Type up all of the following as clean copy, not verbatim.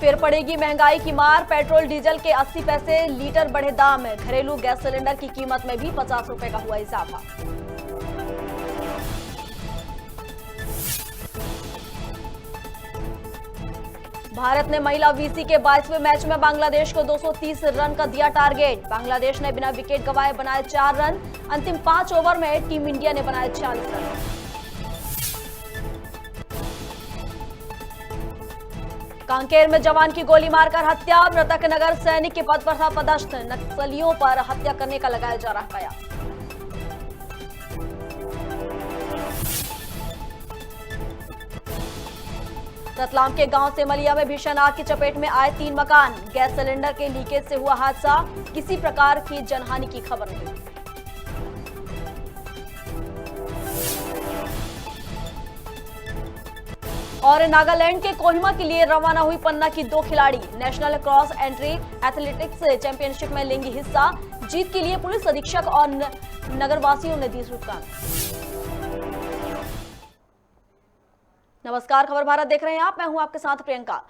फिर पड़ेगी महंगाई की मार। पेट्रोल डीजल के 80 पैसे लीटर बढ़े दाम। घरेलू गैस सिलेंडर की कीमत में भी 50 रुपए का हुआ इजाफा। भारत ने महिला वीसी के 22वें मैच में बांग्लादेश को 230 रन का दिया टारगेट। बांग्लादेश ने बिना विकेट गंवाए बनाए 4 रन। अंतिम 5 ओवर में टीम इंडिया ने बनाए 40 रन। कांकेर में जवान की गोली मारकर हत्या। मृतक नगर सैनिक के पद पर था पदस्थ। नक्सलियों पर हत्या करने का लगाया जा रहा कयास। रतलाम के गांव सेमलिया में भीषण आग की चपेट में आए 3 मकान। गैस सिलेंडर के लीकेज से हुआ हादसा। किसी प्रकार की जनहानि की खबर नहीं। और नागालैंड के कोहिमा के लिए रवाना हुई पन्ना की 2 खिलाड़ी। National cross entry athletics championship में लेंगी हिस्सा। जीत के लिए पुलिस अधीक्षक और नगरवासियों ने दी शुभकामनाएं। नमस्कार, खबर भारत देख रहे हैं आप। मैं हूं आपके साथ प्रियंका।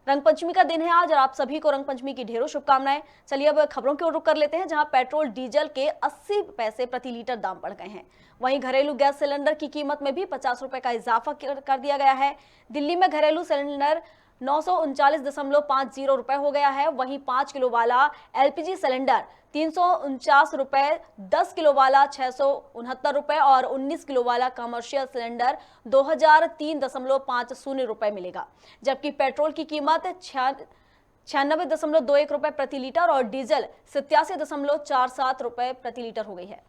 रंगपंचमी का दिन है आज और आप सभी को रंगपंचमी की ढेरों शुभकामनाएं। चलिए अब खबरों की ओर रुख कर लेते हैं, जहां पेट्रोल डीजल के 80 पैसे प्रति लीटर दाम बढ़ गए हैं। वहीं घरेलू गैस सिलेंडर की कीमत में भी 50 रुपए का इजाफा कर दिया गया है। दिल्ली में घरेलू सिलेंडर 939.50 रुपए हो गया है। वहीं 5 किलो वाला एलपीजी सिलेंडर 349 रुपए, 10 किलो वाला 669 रुपए और 19 किलो वाला कमर्शियल सिलेंडर 2003.50 रुपए मिलेगा। जबकि पेट्रोल की कीमत 96.21 रुपए प्रति लीटर और डीजल 87.47 रुपए प्रति लीटर हो गई है।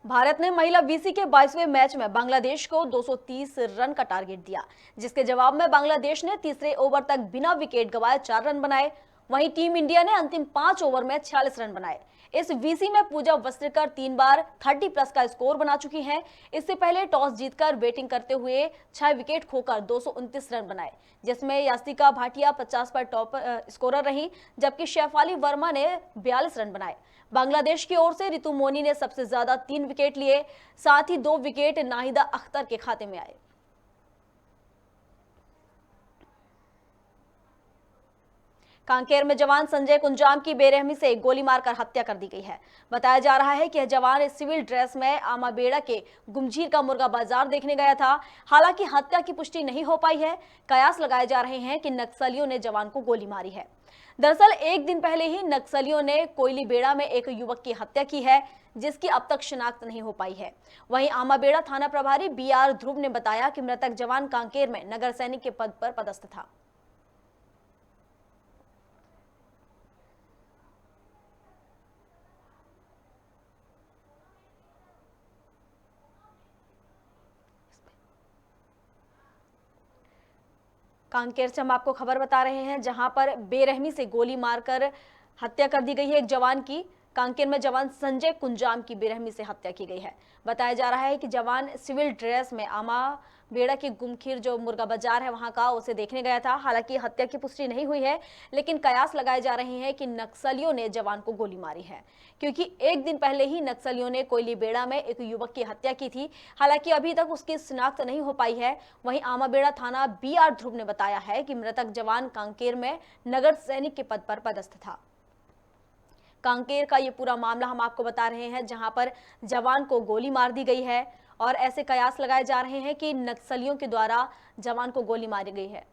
भारत ने महिला वीसी के 22वें मैच में बांग्लादेश को 230 रन का टारगेट दिया, जिसके जवाब में बांग्लादेश ने तीसरे ओवर तक बिना विकेट गंवाए 4 रन बनाए। वहीं टीम इंडिया ने अंतिम 5 ओवर में 46 रन बनाए। इस वीसी में पूजा वस्त्रकर 3 बार 30+ का स्कोर बना चुकी हैं। इससे पहले टॉस जीतकर बैटिंग करते हुए 6 विकेट खोकर 229 रन बनाए, जिसमें यास्तिका भाटिया 50 पर टॉप स्कोरर रही, जबकि शेफाली वर्मा ने 42 रन बनाए। बांग्लादेश की ओर से रितु मोनी ने सबसे ज्यादा 3 विकेट लिए, साथ ही 2 विकेट नाहिदा अख्तर के खाते में आए। कांकेर में जवान संजय कुंजाम की बेरहमी से गोली मारकर हत्या कर दी गई है। बताया जा रहा है कि यह जवान सिविल ड्रेस में आमाबेड़ा के गुमझीर का मुर्गा बाजार देखने गया था। हालांकि हत्या की पुष्टि नहीं हो पाई है। कयास लगाए जा रहे हैं कि नक्सलियों ने जवान को गोली मारी है। दरअसल एक दिन पहले ही नक्सलियों ने कोयलीबेड़ा में एक युवक की हत्या की है, जिसकी अब तक शिनाख्त नहीं हो पाई है। वहीं आमाबेड़ा थाना प्रभारी बीआर ध्रुव ने बताया कि मृतक जवान कांकेर में नगर सैनिक के पद पर पदस्थ था। कांकेर से हम आपको खबर बता रहे हैं, जहां पर बेरहमी से गोली मारकर हत्या कर दी गई है एक जवान की। कांकेर में जवान संजय कुंजाम की बेरहमी से हत्या की गई है। बताया जा रहा है कि जवान सिविल ड्रेस में आमाबेड़ा के गुमखीर जो मुर्गा बाजार है वहां का उसे देखने गया था। हालांकि हत्या की पुष्टि नहीं हुई है, लेकिन कयास लगाए जा रहे हैं कि नक्सलियों ने जवान को गोली मारी है, क्योंकि एक दिन पहले ही नक्सलियों ने कोयलीबेड़ा में एक युवक की हत्या की थी। हालांकि अभी तक उसकी शिनाख्त नहीं हो पाई है। वहीं आमाबेड़ा थाना बीआर ध्रुव ने बताया है कि मृतक जवान कांकेर में नगर सैनिक के पद पर पदस्थ था। कांकेर का ये पूरा मामला हम आपको बता रहे हैं, जहां पर जवान को गोली मार दी गई है और ऐसे कयास लगाए जा रहे हैं कि नक्सलियों के द्वारा जवान को गोली मारी गई है।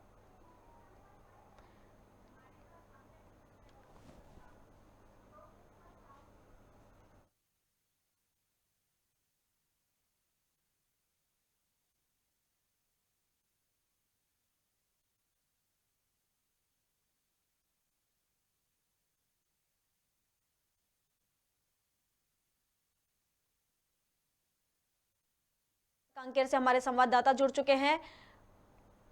कांकेर से हमारे संवाददाता जुड़ चुके हैं।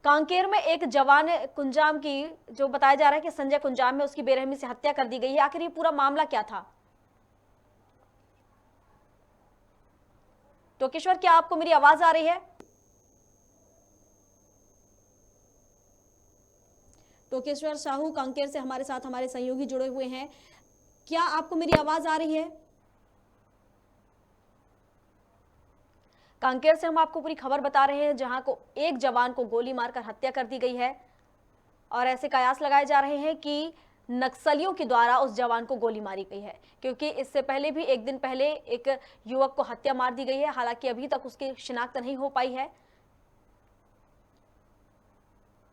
कांकेर में एक जवान कुंजाम की जो बताया जा रहा है कि संजय कुंजाम में उसकी बेरहमी से हत्या कर दी गई है, आखिर ये पूरा मामला क्या था? टोकेश्वर, क्या आपको मेरी आवाज आ रही है? टोकेश्वर साहू कांकेर से हमारे साथ हमारे सहयोगी जुड़े हुए हैं। क्या आपको मेरी आवाज आ रही है? कांकेर से हम आपको पूरी खबर बता रहे हैं, जहां को एक जवान को गोली मारकर हत्या कर दी गई है और ऐसे कयास लगाए जा रहे हैं कि नक्सलियों के द्वारा उस जवान को गोली मारी गई है, क्योंकि इससे पहले भी एक दिन पहले एक युवक को हत्या मार दी गई है। हालांकि अभी तक उसकी शिनाख्त नहीं हो पाई है।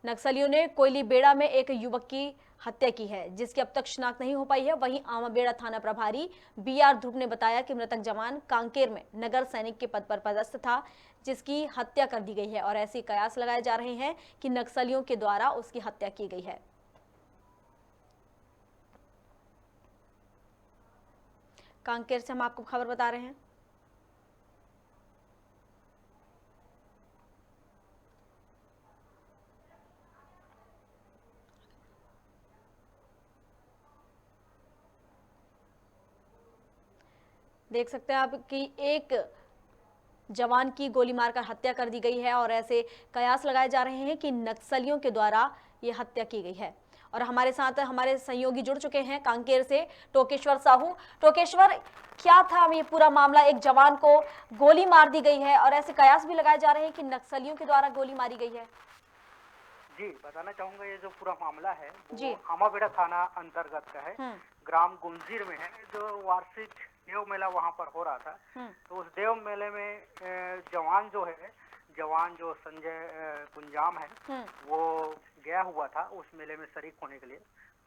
नक्सलियों ने कोयली बेड़ा में एक युवक की हत्या की है, जिसकी अब तक शिनाख्त नहीं हो पाई है। वहीं आमाबेड़ा थाना प्रभारी बीआर ध्रुव ने बताया कि मृतक जवान कांकेर में नगर सैनिक के पद पर पदस्थ था, जिसकी हत्या कर दी गई है और ऐसे कयास लगाए जा रहे हैं कि नक्सलियों के द्वारा उसकी हत्या की गई है। कांकेर से हम आपको खबर बता रहे हैं। देख सकते हैं आप कि एक जवान की गोली मारकर हत्या कर दी गई है और ऐसे कयास लगाए जा रहे हैं कि नक्सलियों के द्वारा ये हत्या की गई है। और हमारे साथ हमारे सहयोगी जुड़ चुके हैं कांकेर से, टोकेश्वर साहू। टोकेश्वर, क्या था ये पूरा मामला? एक जवान को गोली मार दी गई है और ऐसे कयास भी लगाए जा रहे हैं कि नक्सलियों के द्वारा गोली मारी गई है। जी, बताना चाहूंगा ये जो पूरा मामला है जी। वो आमाबेड़ा थाना अंतर्गत का है। ग्राम गुंजीर में है, जो वार्षिक देव मेला वहाँ पर हो रहा था। तो उस देव मेले में जवान जो संजय कुंजाम है, वो गया हुआ था उस मेले में शरीक होने के लिए।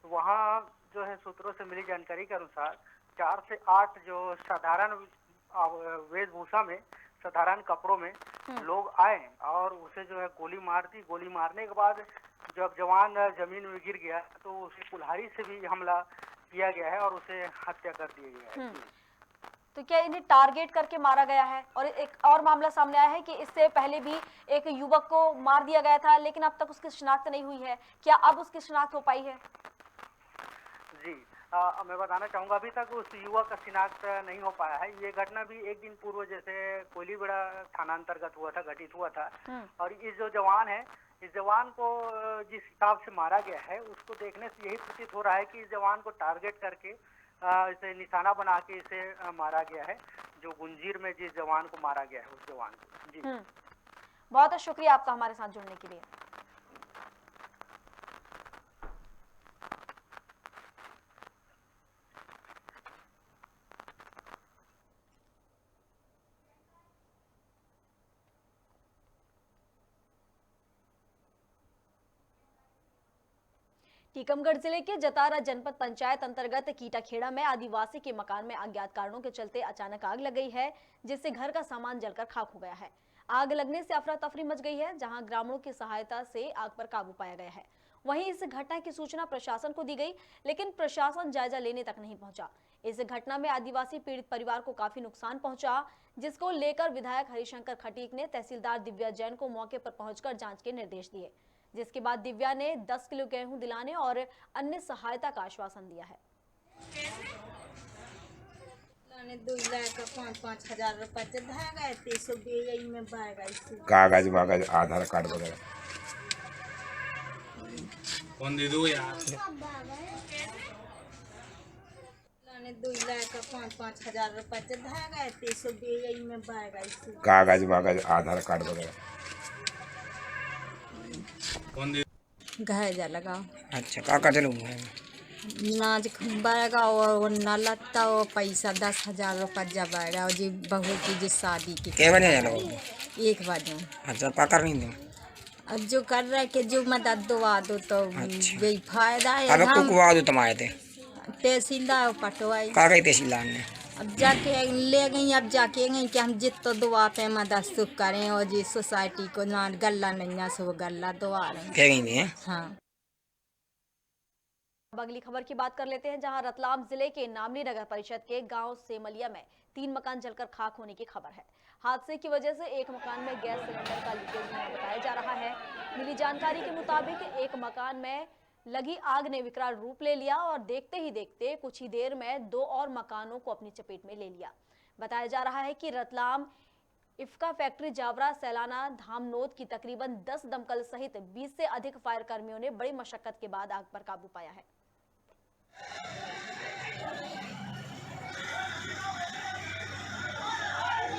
तो वहाँ जो है सूत्रों से मिली जानकारी के अनुसार 4 से 8 जो साधारण वेशभूषा में, साधारण कपड़ों में लोग आए और उसे जो है गोली मार दी। गोली मारने के बाद जब जवान जमीन में गिर गया तो उसे कुल्हाड़ी से भी हमला किया गया है और उसे हत्या कर दिया गया है। तो क्या इन्हें टारगेट करके मारा गया है? और एक और मामला सामने आया है कि इससे पहले भी एक युवक को मार दिया गया था, लेकिन अब तक उसकी शिनाख्त नहीं हुई है। क्या अब उसकी शिनाख्त हो पाई है? जी, मैं बताना चाहूंगा अभी तक उस युवक का शिनाख्त नहीं हो पाया है। ये घटना भी एक दिन पूर्व जैसे कोयलीबेड़ा थाना अंतर्गत हुआ था, घटित हुआ था। और ये जो जवान है, इस जवान को जिस हिसाब से मारा गया है उसको देखने से यही प्रतीत हो रहा है कि इस जवान को टारगेट करके इसे निशाना बना के इसे मारा गया है। जो गुंजीर में जिस जवान को मारा गया है उस जवान को। जी, बहुत बहुत शुक्रिया आपका हमारे साथ जुड़ने के लिए। टीकमगढ़ जिले के जतारा जनपद पंचायत अंतर्गत कीटाखेड़ा में आदिवासी के मकान में अज्ञात कारणों के चलते अचानक आग लग गई है, जिससे घर का सामान जलकर खाक हो गया है। आग लगने से अफरा तफरी मच गई है, जहां ग्रामीणों की सहायता से आग पर काबू पाया गया है। वहीं इस घटना की सूचना प्रशासन को दी गई, लेकिन प्रशासन जायजा लेने तक नहीं पहुंचा। इस घटना में आदिवासी पीड़ित परिवार को काफी नुकसान पहुंचा, जिसको लेकर विधायक हरिशंकर खटीक ने तहसीलदार दिव्या जैन को मौके पर पहुंचकर जांच के निर्देश दिए, जिसके बाद दिव्या ने 10 किलो गेहूं दिलाने और अन्य सहायता का आश्वासन दिया है। 2,00,000-5,000 रुपये धागा 300 में कागज वागज आधार कार्ड वगैरह कौन दे दो यार 2,00,000-5,000 रुपये धागा 300 में कागज वागज आधार कार्ड वगैरह कौन दे घाय जा लगाओ। अच्छा का कर लूँगा नाज बाएगा और ना लगता वो पैसा 10,000 रुपये जब आएगा और जी बहू की जी शादी की क्या बने जाओगे 1 बजे। अच्छा का कर नहीं दूँ अब जो कर रहा है कि जो मदद दुआ दो तो अच्छा। बेफायदा है। अब हम कुआ दो तुम्हारे थे तहसीलदार पटवाई का गई तहसीलदार ने अब जाके ले गई। अब जाके गई कि हम जितना दुआ पे मदद सुख करें और जी सोसाइटी को ना गल्ला नहीं सो गल्ला दुआ रहे क्या गई नहीं है। हाँ, अब अगली खबर की बात कर लेते हैं, जहां रतलाम जिले के नामली नगर परिषद के गांव सेमलिया में 3 मकान जलकर खाक होने की खबर है। हादसे की वजह से एक मकान में गैस सिलेंडर का लीकेज होना बताया जा रहा है। मिली जानकारी के मुताबिक एक मकान में लगी आग ने विकराल रूप ले लिया और देखते ही देखते कुछ ही देर में 2 और मकानों को अपनी चपेट में ले लिया। बताया जा रहा है कि रतलाम इफ्का फैक्ट्री जावरा सैलाना धामनोद की तकरीबन 10 दमकल सहित 20 से अधिक फायर कर्मियों ने बड़ी मशक्कत के बाद आग पर काबू पाया है।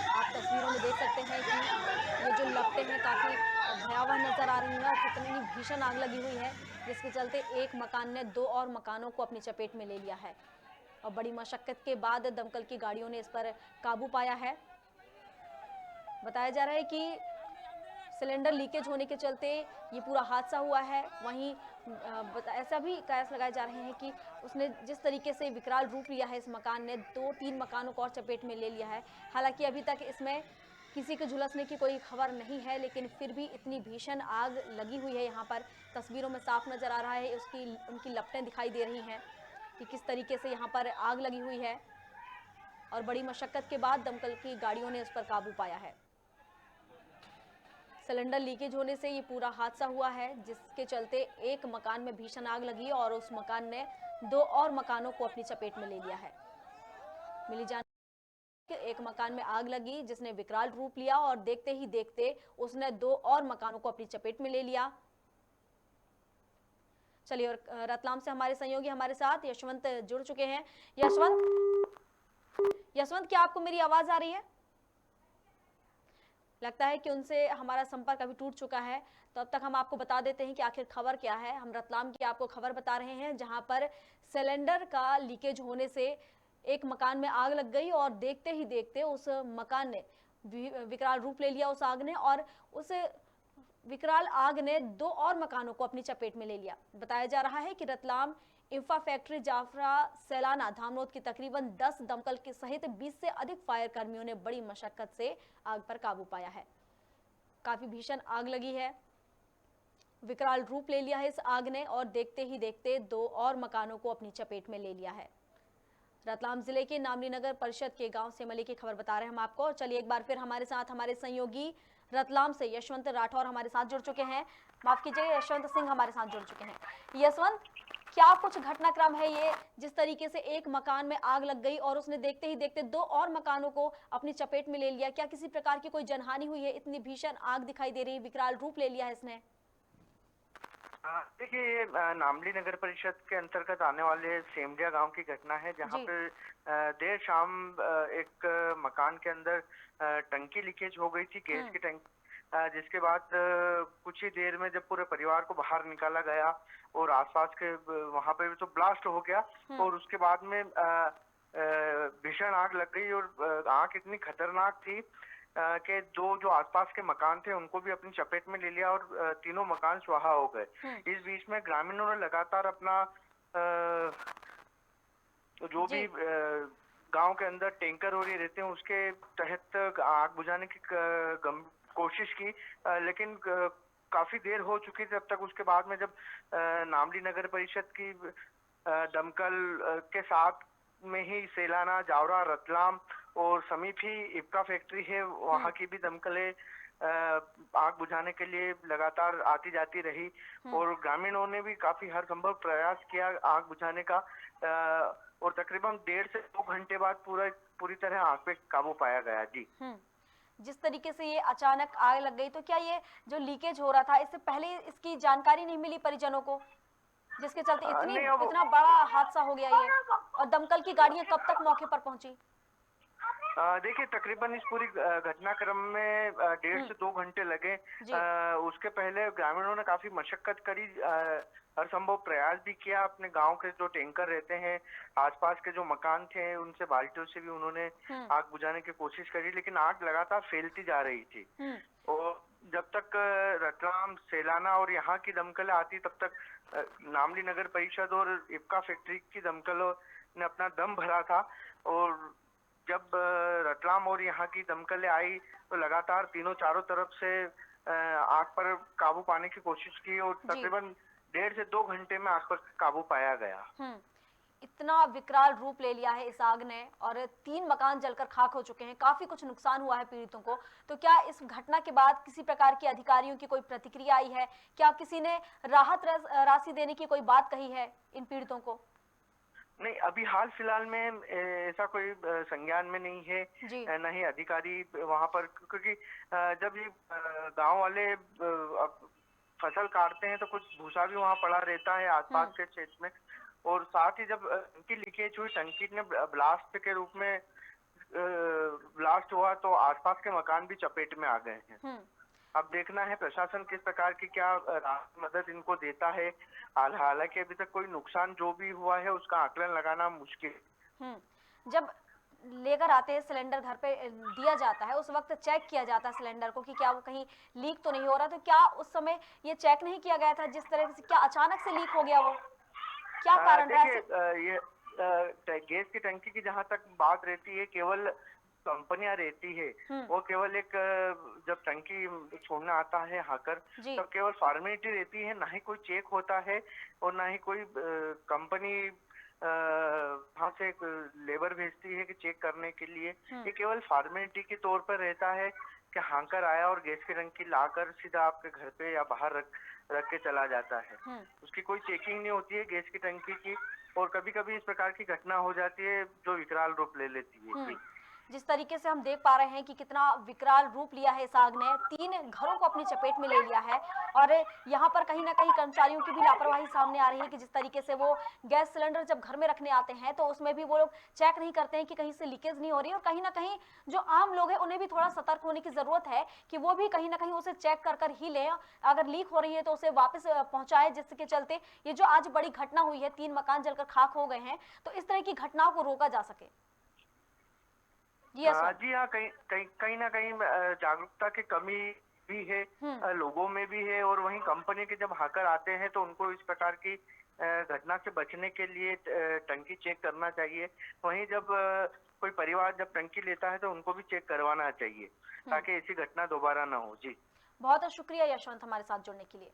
आप तस्वीरों में देख सकते हैं कि ये जो लपटें हैं काफी भयावह नजर आ रही हैं और कितनी भीषण आग लगी हुई है, जिसके चलते एक मकान ने 2 और मकानों को अपनी चपेट में ले लिया है और बड़ी मशक्कत के बाद दमकल की गाड़ियों ने इस पर काबू पाया है। बताया जा रहा है कि सिलेंडर लीकेज होने के चलते ये पूरा हादसा हुआ है। वहीं ऐसा भी कयास लगाए जा रहे हैं कि उसने जिस तरीके से विकराल रूप लिया है इस मकान ने, 2-3 मकानों को और चपेट में ले लिया है। हालांकि अभी तक इसमें किसी के झुलसने की कोई खबर नहीं है, लेकिन फिर भी इतनी भीषण आग लगी हुई है। यहाँ पर तस्वीरों में साफ नजर आ रहा है, उनकी लपटें दिखाई दे रही हैं कि किस तरीके से यहाँ पर आग लगी हुई है और बड़ी मशक्कत के बाद दमकल की गाड़ियों ने उस पर काबू पाया है। सिलेंडर लीकेज होने से ये पूरा हादसा हुआ है, जिसके चलते एक मकान में भीषण आग लगी और उस मकान ने 2 और मकानों को अपनी चपेट में ले लिया है। मिली जानकारी कि एक मकान में आग लगी जिसने विकराल रूप लिया और देखते ही देखते उसने 2 और मकानों को अपनी चपेट में ले लिया। चलिए, और रतलाम से हमारे सहयोगी हमारे साथ यशवंत जुड़ चुके हैं। यशवंत, क्या आपको मेरी आवाज आ रही है? लगता है कि उनसे हमारा संपर्क अभी टूट चुका है, तो अब तक हम आपको बता देते हैं कि आखिर खबर क्या है। हम रतलाम की आपको खबर बता रहे हैं, जहां पर सिलेंडर का लीकेज होने से एक मकान में आग लग गई और देखते ही देखते उस मकान ने विकराल रूप ले लिया उस आग ने, और उस विकराल आग ने 2 और मकानों को अपनी चपेट में ले लिया। बताया जा रहा है कि रतलाम इफ्का फैक्ट्री जाफरा सैलाना धामनोद की तकरीबन 10 दमकल के सहित 20 से अधिक फायर कर्मियों ने बड़ी मशक्कत से आग पर काबू पाया है। काफी भीषण आग लगी है, विकराल रूप ले लिया है इस आग ने और देखते ही देखते 2 और मकानों को अपनी चपेट में ले लिया है। रतलाम जिले के नामली नगर परिषद के गांव सेमली की खबर बता रहे हैं हम आपको। और चलिए एक बार फिर हमारे साथ हमारे सहयोगी रतलाम से यशवंत राठौर हमारे साथ जुड़ चुके हैं। माफ कीजिए, यशवंत सिंह हमारे साथ जुड़ चुके हैं। यशवंत, क्या कुछ घटनाक्रम है ये, जिस तरीके से एक मकान में आग लग गई और उसने देखते ही देखते 2 और मकानों को अपनी चपेट में ले लिया? क्या किसी प्रकार की कोई जनहानि हुई है? इतनी भीषण आग दिखाई दे रही है, विकराल रूप ले लिया है इसने। देखिए, ये नामली नगर परिषद के अंतर्गत आने वाले सेमडिया गांव की घटना है, जहां पे देर शाम एक मकान के अंदर टंकी लीकेज हो गई थी, गैस की टंकी, जिसके बाद कुछ ही देर में जब पूरे परिवार को बाहर निकाला गया और आसपास के वहां पे तो ब्लास्ट हो गया और उसके बाद में भीषण आग लग गई और आग इतनी खतरनाक थी कि 2 जो आसपास के मकान थे उनको भी अपनी चपेट में ले लिया और 3 मकान स्वाहा हो गए। इस बीच में ग्रामीणों ने लगातार अपना जो भी गांव के अंदर टैंकर और ये रहते हैं उसके तहत आग बुझाने की कोशिश की, लेकिन काफी देर हो चुकी थी। तब तक उसके बाद में जब नामली नगर परिषद की दमकल के साथ में ही सैलाना, जावरा, रतलाम और समीप ही इफ्का फैक्ट्री है, वहाँ की भी दमकलें आग बुझाने के लिए लगातार आती जाती रही और ग्रामीणों ने भी काफी हर संभव प्रयास किया आग बुझाने का और तकरीबन 1.5 से 2 घंटे बाद पूरी तरह आग पे काबू पाया गया। जी, जिस तरीके से ये अचानक आग लग गई, तो क्या ये जो लीकेज हो रहा था इससे पहले इसकी जानकारी नहीं मिली परिजनों को, जिसके चलते इतना बड़ा हादसा हो गया ये? और दमकल की गाड़ियां कब तक मौके पर पहुंची? देखिए, तकरीबन इस पूरी घटनाक्रम में 1.5 से 2 घंटे लगे। उसके पहले ग्रामीणों ने काफी मशक्कत करी, हर संभव प्रयास भी किया। अपने गांव के जो टैंकर रहते हैं, आसपास के जो मकान थे, उनसे बाल्टियों से भी उन्होंने आग बुझाने की कोशिश करी, लेकिन आग लगातार फैलती जा रही थी। और जब तक रतलाम, सैलाना और यहाँ की दमकलें आती, तब तक नामली नगर परिषद और इफ्का फैक्ट्री की दमकलों ने अपना दम भरा था। और जब रतलाम और यहाँ की दमकलें आई तो लगातार तीनों चारों तरफ से आग पर काबू पाने की कोशिश की और तकरीबन 1.5 से 2 घंटे में आग पर काबू पाया गया। इतना विकराल रूप ले लिया है इस आग ने और 3 मकान जलकर खाक हो चुके हैं, काफी कुछ नुकसान हुआ है पीड़ितों को। तो क्या इस घटना के बाद किसी प्रकार की अधिकारियों की कोई प्रतिक्रिया आई है? क्या किसी ने राहत राशि देने की कोई बात कही है इन पीड़ितों को? नहीं, अभी हाल फिलहाल में ऐसा कोई संज्ञान में नहीं है, न ही अधिकारी वहाँ पर, क्योंकि जब ये गांव वाले फसल काटते हैं तो कुछ भूसा भी वहाँ पड़ा रहता है आसपास के क्षेत्र में, और साथ ही जब टंकी लीकेज हुई, टंकी ने ब्लास्ट के रूप में ब्लास्ट हुआ तो आसपास के मकान भी चपेट में आ गए हैं। अब देखना है प्रशासन किस प्रकार की क्या राहत मदद इनको देता है। हालांकि अभी तक कोई नुकसान जो भी हुआ है उसका आकलन लगाना मुश्किल। जब लेकर आते हैं सिलेंडर घर पे दिया जाता है, उस वक्त चेक किया जाता है सिलेंडर को कि क्या वो कहीं लीक तो नहीं हो रहा, तो क्या उस समय ये चेक नहीं किया गया था? जिस तरह से क्या अचानक से लीक हो गया, वो क्या कारण है? ये गैस की टंकी की जहाँ तक बात रहती है, केवल कंपनियां रहती है, वो केवल एक जब टंकी छोड़ना आता है हाकर, तब केवल फॉर्मेलिटी रहती है, ना ही कोई चेक होता है और ना ही कोई कंपनी वहाँ से लेबर भेजती है कि चेक करने के लिए। ये केवल फॉर्मेलिटी के तौर पर रहता है कि हाकर आया और गैस की टंकी लाकर सीधा आपके घर पे या बाहर रख के चला जाता है। उसकी कोई चेकिंग नहीं होती है गैस की टंकी की, और कभी कभी इस प्रकार की घटना हो जाती है जो विकराल रूप ले लेती है। जिस तरीके से हम देख पा रहे हैं कि कितना विकराल रूप लिया है इस आग ने, 3 घरों को अपनी चपेट में ले लिया है, और यहाँ पर कहीं ना कहीं कर्मचारियों की भी लापरवाही सामने आ रही है कि जिस तरीके से वो गैस सिलेंडर जब घर में रखने आते हैं तो उसमें भी वो लोग चेक नहीं करते हैं कि कहीं से लीकेज नहीं हो रही है। और कहीं ना कहीं जो आम लोग हैं उन्हें भी थोड़ा सतर्क होने की जरूरत है कि वो भी कहीं ना कहीं उसे चेक कर ही लें, अगर लीक हो रही है तो उसे वापस पहुंचाए, जिसके चलते ये जो आज बड़ी घटना हुई है, 3 मकान जलकर खाक हो गए हैं, तो इस तरह की घटनाओं को रोका जा सके। जी हाँ, कहीं ना कहीं जागरूकता की कमी भी है लोगों में भी है, और वहीं कंपनी के जब हाकर आते हैं तो उनको इस प्रकार की घटना से बचने के लिए टंकी चेक करना चाहिए। वहीं जब कोई परिवार जब टंकी लेता है तो उनको भी चेक करवाना चाहिए ताकि ऐसी घटना दोबारा ना हो। जी बहुत बहुत शुक्रिया यशवंत हमारे साथ जुड़ने के लिए।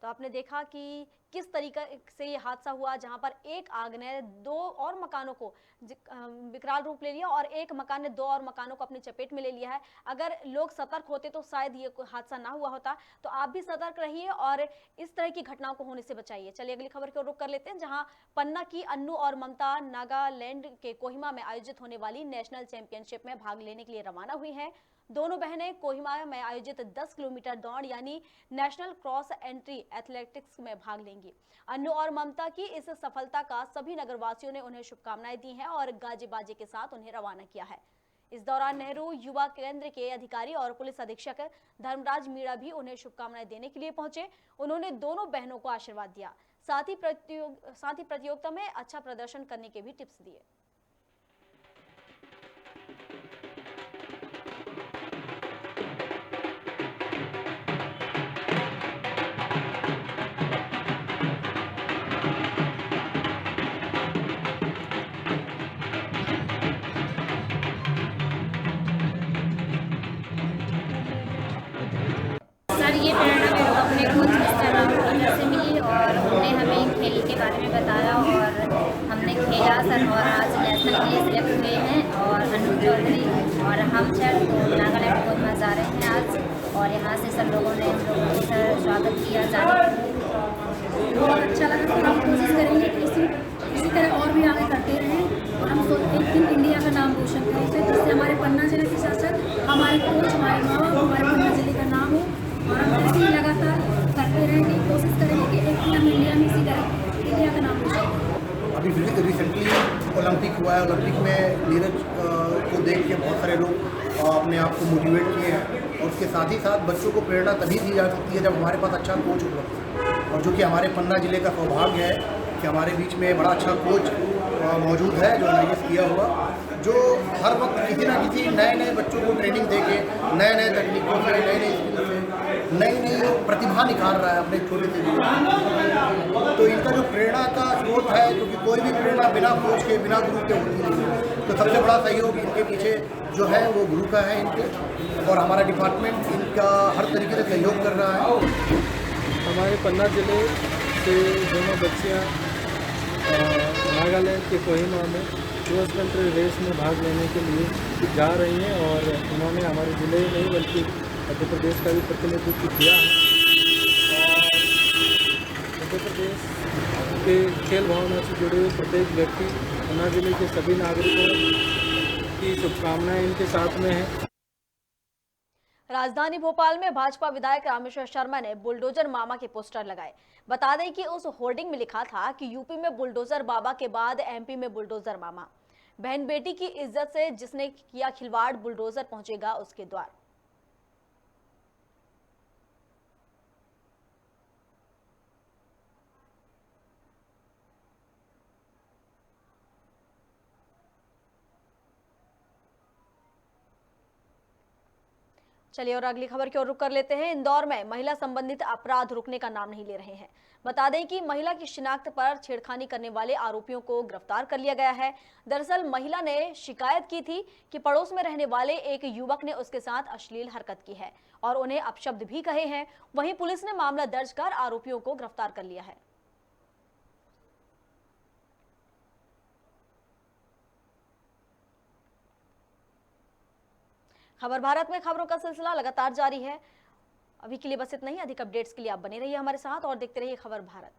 तो आपने देखा कि किस तरीके से ये हादसा हुआ, जहां पर एक आग ने 2 और मकानों को विकराल रूप ले लिया और एक मकान ने 2 और मकानों को अपनी चपेट में ले लिया है। अगर लोग सतर्क होते तो शायद ये हादसा ना हुआ होता। तो आप भी सतर्क रहिए और इस तरह की घटनाओं को होने से बचाइए। चलिए अगली खबर की ओर रुख कर लेते हैं, जहां पन्ना की अन्नू और ममता नागालैंड के कोहिमा में आयोजित होने वाली नेशनल चैंपियनशिप में भाग लेने के लिए रवाना हुई हैं। दोनों बहनें कोहिमा में आयोजित 10 किलोमीटर दौड़ यानी नेशनल क्रॉस एंट्री एथलेटिक्स में भाग लेंगी। अन्नू और ममता की इस सफलता का सभी नगरवासियों ने उन्हें शुभकामनाएं दी हैं और गाजे बाजे के साथ उन्हें रवाना किया है। इस दौरान नेहरू युवा केंद्र के अधिकारी और पुलिस अधीक्षक धर्मराज मीणा भी उन्हें शुभकामनाएं देने के लिए पहुंचे। उन्होंने दोनों बहनों को आशीर्वाद दिया, साथ ही प्रतियोगिता में अच्छा प्रदर्शन करने के भी टिप्स दिए। सर, ये प्रेरणा मेरे को अपने कोच मिस्टर राहुल से मिली और उन्होंने हमें खेल के बारे में बताया और हमने खेला सर, और आज नेशनल के लिए सिलेक्ट हुए हैं। और अन्नू चौधरी और हम सर तो नागालैंड कोहिमा जा रहे हैं आज, और यहाँ से सर लोगों ने हम लोगों को सर स्वागत किया जाने। बहुत अच्छा लगा सर, हम कोशिश करेंगे कि इसी तरह और भी आगे करते रहें और हम एक दिन इंडिया का नाम रोशन करें, जिससे हमारे पन्ना जिले के साथ साथ हमारे कोच, हमारे माँ बाप, हमारे पन्ना जिले का नाम हो। और हम ऐसे ही लगातार करते रहेंगे, कोशिश करेंगे कि एक दिन हम इंडिया में इसी तरह इंडिया का नाम रोशन करें। अभी रिसेंटली ओलंपिक हुआ है, ओलंपिक में नीरज को देख के बहुत सारे लोग अपने आप को मोटिवेट किए हैं, और उसके साथ ही साथ बच्चों को प्रेरणा तभी दी जा सकती है जब हमारे पास अच्छा कोच उपलब्ध है, और जो कि हमारे पन्ना जिले का सौभाग्य है कि हमारे बीच में बड़ा अच्छा कोच मौजूद है जो NIS किया हुआ, जो हर वक्त किसी ना किसी नए बच्चों को ट्रेनिंग दे के नए तकनीकों से, नए स्किल से नई प्रतिभा निखार रहा है अपने छोटे से जीवन। तो इनका जो प्रेरणा का स्रोत है, क्योंकि कोई भी प्रेरणा बिना कोच के, बिना गुरु के होती नहीं है, तो सबसे बड़ा सहयोग इनके पीछे जो है वो गुरु का है इनके, और हमारा डिपार्टमेंट इनका हर तरीके से सहयोग कर रहा है। हमारे पन्ना जिले से दोनों बच्चियाँ नागालैंड के कोहिमा में क्रॉस कंट्री रेस में भाग लेने के लिए जा रही हैं, और उन्होंने हमारे ज़िले नहीं बल्कि मध्य प्रदेश का भी प्रतिनिधित्व किया है। और मध्य प्रदेश के खेल भावना से जुड़े हुए प्रत्येक व्यक्ति, ऊना जिले के सभी नागरिकों की शुभकामनाएं इनके साथ में है। राजधानी भोपाल में भाजपा विधायक रामेश्वर शर्मा ने बुलडोजर मामा के पोस्टर लगाए। बता दें कि उस होर्डिंग में लिखा था कि यूपी में बुलडोजर बाबा के बाद एमपी में बुलडोजर मामा। बहन बेटी की इज्जत से जिसने किया खिलवाड़, बुलडोजर पहुंचेगा उसके द्वार। चलिए और अगली खबर की ओर रुख कर लेते हैं। इंदौर में महिला संबंधित अपराध रुकने का नाम नहीं ले रहे हैं। बता दें कि महिला की शिनाख्त पर छेड़खानी करने वाले आरोपियों को गिरफ्तार कर लिया गया है। दरअसल महिला ने शिकायत की थी कि पड़ोस में रहने वाले एक युवक ने उसके साथ अश्लील हरकत की है और उन्हें अपशब्द भी कहे हैं। वहीं पुलिस ने मामला दर्ज कर आरोपियों को गिरफ्तार कर लिया है। खबर भारत में खबरों का सिलसिला लगातार जारी है। अभी के लिए बस इतना ही। अधिक अपडेट्स के लिए आप बने रहिए हमारे साथ और देखते रहिए खबर भारत।